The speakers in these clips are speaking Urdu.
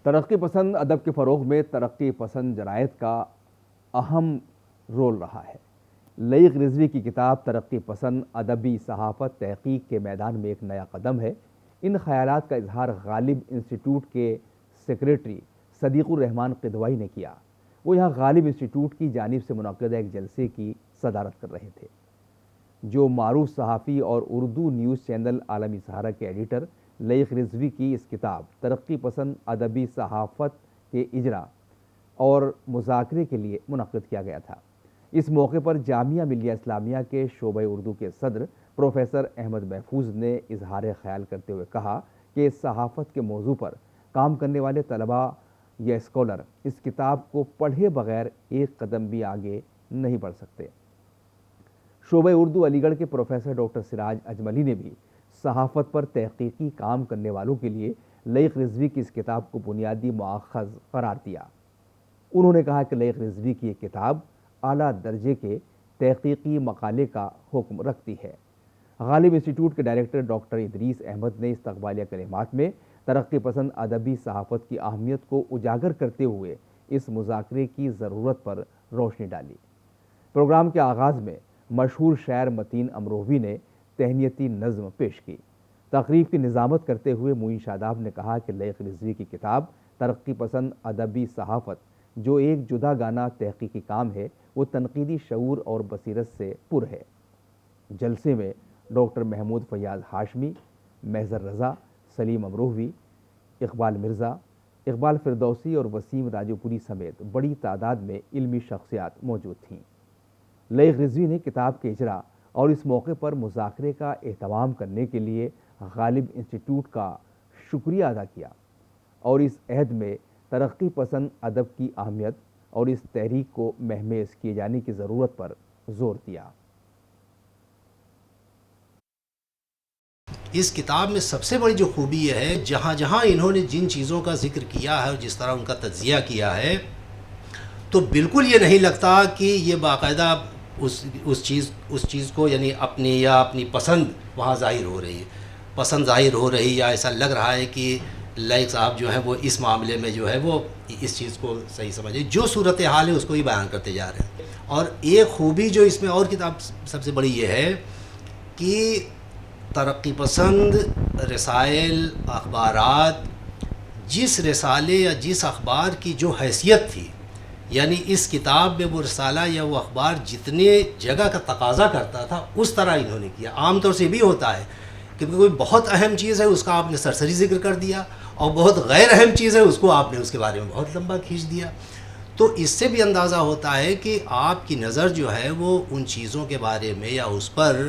ترقی پسند ادب کے فروغ میں ترقی پسند جرائد کا اہم رول رہا ہے۔ لئیق رضوی کی کتاب ترقی پسند ادبی صحافت تحقیق کے میدان میں ایک نیا قدم ہے۔ ان خیالات کا اظہار غالب انسٹیٹیوٹ کے سیکریٹری صدیق الرحمان قدوائی نے کیا۔ وہ یہاں غالب انسٹیٹیوٹ کی جانب سے منعقدہ ایک جلسے کی صدارت کر رہے تھے، جو معروف صحافی اور اردو نیوز چینل عالمی سہارا کے ایڈیٹر لئیق رضوی کی اس کتاب ترقی پسند ادبی صحافت کے اجرا اور مذاکرے کے لیے منعقد کیا گیا تھا۔ اس موقع پر جامعہ ملیہ اسلامیہ کے شعبہ اردو کے صدر پروفیسر احمد محفوظ نے اظہار خیال کرتے ہوئے کہا کہ صحافت کے موضوع پر کام کرنے والے طلباء یا اسکالر اس کتاب کو پڑھے بغیر ایک قدم بھی آگے نہیں بڑھ سکتے۔ شعبہ اردو علی گڑھ کے پروفیسر ڈاکٹر سراج اجملی نے بھی صحافت پر تحقیقی کام کرنے والوں کے لیے لئیق رضوی کی اس کتاب کو بنیادی مؤخذ قرار دیا۔ انہوں نے کہا کہ لئیق رضوی کی یہ کتاب اعلیٰ درجے کے تحقیقی مقالے کا حکم رکھتی ہے۔ غالب انسٹیٹیوٹ کے ڈائریکٹر ڈاکٹر ادریس احمد نے استقبالیہ کلمات میں ترقی پسند ادبی صحافت کی اہمیت کو اجاگر کرتے ہوئے اس مذاکرے کی ضرورت پر روشنی ڈالی۔ پروگرام کے آغاز میں مشہور شاعر متین امروہوی نے تہنیتی نظم پیش کی۔ تقریب کی نظامت کرتے ہوئے معین شاداب نے کہا کہ لئیق رضوی کی کتاب ترقی پسند ادبی صحافت جو ایک جدا گانہ تحقیقی کام ہے، وہ تنقیدی شعور اور بصیرت سے پر ہے۔ جلسے میں ڈاکٹر محمود فیاض ہاشمی، محضر رضا، سلیم امروہوی، اقبال مرزا، اقبال فردوسی اور وسیم راجو پوری سمیت بڑی تعداد میں علمی شخصیات موجود تھیں۔ لئیق رضوی نے کتاب کے اجرا اور اس موقع پر مذاکرے کا اہتمام کرنے کے لیے غالب انسٹیٹیوٹ کا شکریہ ادا کیا اور اس عہد میں ترقی پسند ادب کی اہمیت اور اس تحریک کو مہمیز کیے جانے کی ضرورت پر زور دیا۔ اس کتاب میں سب سے بڑی جو خوبی یہ ہے، جہاں جہاں انہوں نے جن چیزوں کا ذکر کیا ہے اور جس طرح ان کا تجزیہ کیا ہے، تو بالکل یہ نہیں لگتا کہ یہ باقاعدہ اس چیز کو یعنی اپنی پسند وہاں ظاہر ہو رہی ہے، پسند ظاہر ہو رہی، یا ایسا لگ رہا ہے کہ لائق صاحب جو ہیں وہ اس معاملے میں جو ہے وہ اس چیز کو صحیح سمجھے، جو صورتحال ہے اس کو ہی بیان کرتے جا رہے ہیں۔ اور ایک خوبی جو اس میں اور کتاب سب سے بڑی یہ ہے کہ ترقی پسند رسائل، اخبارات، جس رسالے یا جس اخبار کی جو حیثیت تھی، یعنی اس کتاب میں وہ رسالہ یا وہ اخبار جتنے جگہ کا تقاضا کرتا تھا اس طرح انہوں نے کیا۔ عام طور سے بھی ہوتا ہے کہ کوئی بہت اہم چیز ہے اس کا آپ نے سرسری ذکر کر دیا، اور بہت غیر اہم چیز ہے اس کو آپ نے اس کے بارے میں بہت لمبا کھینچ دیا۔ تو اس سے بھی اندازہ ہوتا ہے کہ آپ کی نظر جو ہے وہ ان چیزوں کے بارے میں یا اس پر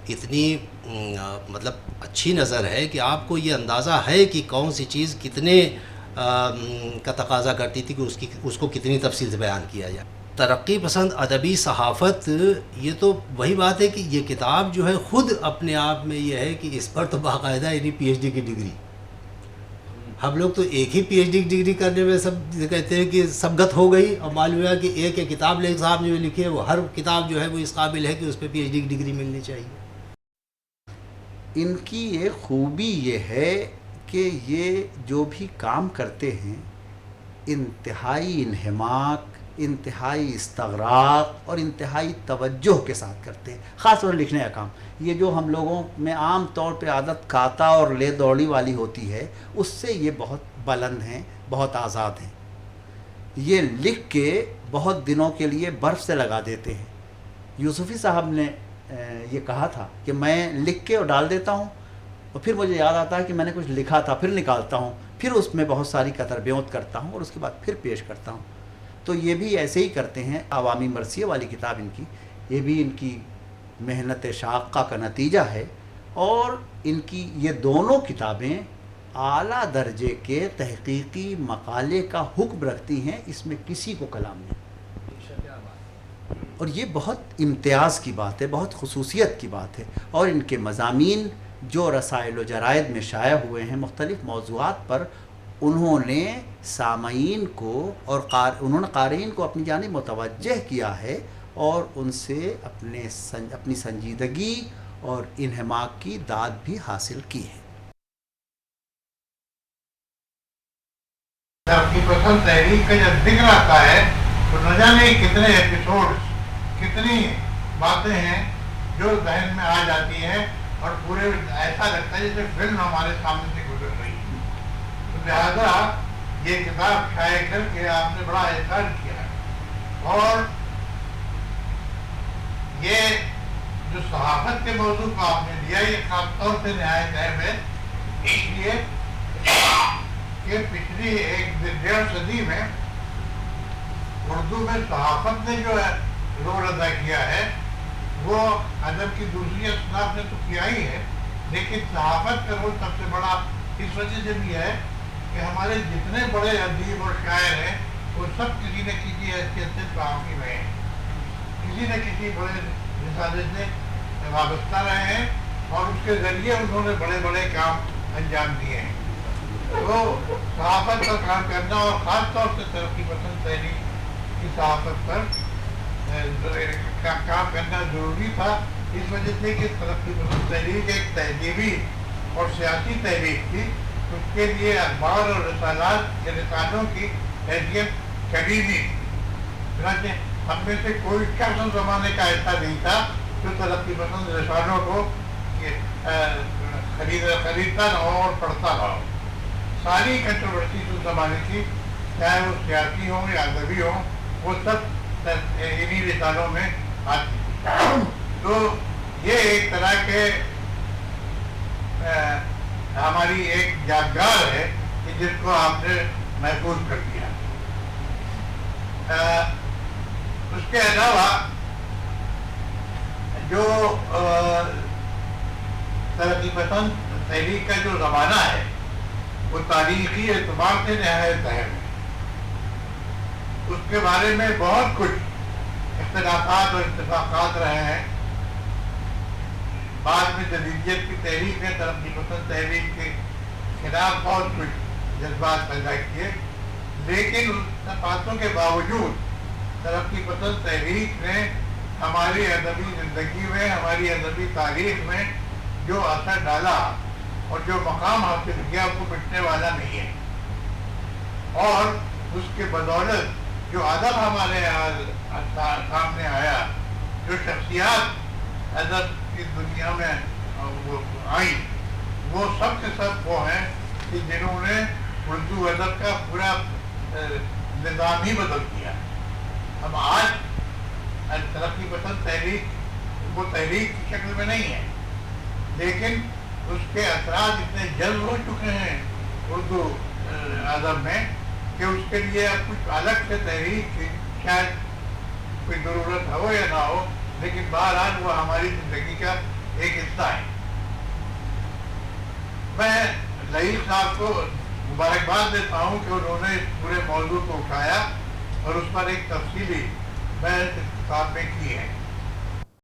اتنی مطلب اچھی نظر ہے کہ آپ کو یہ اندازہ ہے کہ کون سی چیز کتنے کا تقاضا کرتی تھی کہ اس کو کتنی تفصیل سے بیان کیا جائے۔ ترقی پسند ادبی صحافت، یہ تو وہی بات ہے کہ یہ کتاب جو ہے خود اپنے آپ میں یہ ہے کہ اس پر تو باقاعدہ یعنی پی ایچ ڈی کی ڈگری، ہم لوگ تو ایک ہی پی ایچ ڈی کی ڈگری کرنے میں سب کہتے ہیں کہ سبقت ہو گئی، اور معلوم ہے کہ ایک کتاب لئیق صاحب نے جو لکھی ہے وہ ہر کتاب جو ہے وہ اس قابل ہے کہ اس پہ پی ایچ ڈی کی ڈگری ملنی چاہیے۔ ان کی ایک خوبی یہ ہے کہ یہ جو بھی کام کرتے ہیں انتہائی انہماک، انتہائی استغراق اور انتہائی توجہ کے ساتھ کرتے ہیں، خاص طور لکھنے کا کام۔ یہ جو ہم لوگوں میں عام طور پہ عادت کاتا اور لے دوڑی والی ہوتی ہے، اس سے یہ بہت بلند ہیں، بہت آزاد ہیں۔ یہ لکھ کے بہت دنوں کے لیے برف سے لگا دیتے ہیں۔ یوسفی صاحب نے یہ کہا تھا کہ میں لکھ کے اور ڈال دیتا ہوں، اور پھر مجھے یاد آتا ہے کہ میں نے کچھ لکھا تھا، پھر نکالتا ہوں، پھر اس میں بہت ساری قطر بیوت کرتا ہوں اور اس کے بعد پھر پیش کرتا ہوں۔ تو یہ بھی ایسے ہی کرتے ہیں۔ عوامی مرثیہ والی کتاب ان کی، یہ بھی ان کی محنت شاقہ کا نتیجہ ہے، اور ان کی یہ دونوں کتابیں اعلیٰ درجے کے تحقیقی مقالے کا حکم رکھتی ہیں، اس میں کسی کو کلام نہیں۔ اور یہ بہت امتیاز کی بات ہے، بہت خصوصیت کی بات ہے۔ اور ان کے مضامین جو رسائل و جرائد میں شائع ہوئے ہیں مختلف موضوعات پر، انہوں نے سامعین کو اور انہوں نے قارئین کو اپنی جانب متوجہ کیا ہے، اور ان سے اپنی سنجیدگی اور انہماک کی داد بھی حاصل کی ہے۔ ترقی پسند تحریک کا جب ذکر آتا ہے تو نہ جانے کتنے ایپیسوڈ، کتنی باتیں ہیں جو ذہن میں آ جاتی ہیں اور پورے ایسا لگتا ہے جیسے فلم ہمارے سامنے سے گزر رہی ہے. تو لہٰذا یہ کتاب شائع کر کے آپ نے بڑا احسان کیا ہے. اور یہ جو صحافت کے موضوع کو آپ نے دیا یہ خاص طور سے نہایت اہم ہے، اس لیے کہ پچھلی 1.5 صدی میں اردو میں صحافت نے جو رول ادا کیا ہے وہ ادب کی دوسری اصناف نے تو کیا ہی ہے، لیکن صحافت کا رول سب سے بڑا اس وجہ سے بھی ہے کہ ہمارے جتنے بڑے ادیب اور شاعر ہیں وہ سب کسی نہ کسی حیثیت سے صحافی رہے ہیں، کسی نہ کسی بڑے رسالے سے وابستہ رہے ہیں اور اس کے ذریعے انہوں نے بڑے بڑے کام انجام دیے ہیں. تو صحافت کا کام کرنا اور خاص طور سے ترقی پسند تحریک کی صحافت پر کام کرنا ضروری تھا، اس وجہ سے کہ ترقی پسند تحریک ایک تہذیبی اور سیاسی تحریک تھی. اس کے لیے اخبار اور رسالوں کی حیثیت کبھی بھی چنانچہ ہم میں سے کوئی شخص زمانے کا ایسا نہیں تھا جو ترقی پسند رسالوں کو خریدتا نہ ہو اور پڑھتا نہ ہو. ساری کنٹروورسیز اس زمانے کی، چاہے وہ سیاسی ہوں یا ادبی ہوں، وہ سب انہی رسالوں میں آتی تھی. تو یہ ایک طرح کے ہماری ایک یادگار ہے کہ جس کو آپ نے محفوظ کر دیا. اس کے علاوہ جو ترقی پسند تحریک کا جو زمانہ ہے وہ تاریخی اعتبار سے نہایت اہم ہے. اس کے بارے میں بہت کچھ اختلافات اور اتفاقات رہے ہیں. بعد میں جدیدیت کی تحریک نے ترقی پسند تحریک کے خلاف بہت کچھ جذبات پیدا کیے، لیکن ان باتوں کے باوجود ترقی پسند تحریک نے ہماری ادبی زندگی میں، ہماری ادبی تاریخ میں جو اثر ڈالا اور جو مقام حاصل کیا وہ مٹنے والا نہیں ہے. اور اس کے بدولت جو ادب ہمارے سامنے آیا، جو شخصیات ادب کی دنیا میں وہ آئی، وہ سب کے سب وہ ہیں کہ جنہوں نے اردو ادب کا پورا نظام ہی بدل دیا. اب آج ترقی پسند تحریک وہ تحریک کی شکل میں نہیں ہے، لیکن اس کے اثرات اتنے جلب ہو چکے ہیں اردو ادب میں کہ اس کے لیے اب کچھ الگ سے تحریک کی شاید کوئی ضرورت ہو یا نہ ہو، لیکن بہرحال وہ ہماری زندگی کا ایک حصہ ہے. میں لعیق صاحب کو مبارکباد دیتا ہوں کہ انہوں نے اس پورے موضوع کو اٹھایا اور اس پر ایک تفصیلی بحث کتاب میں کی ہے.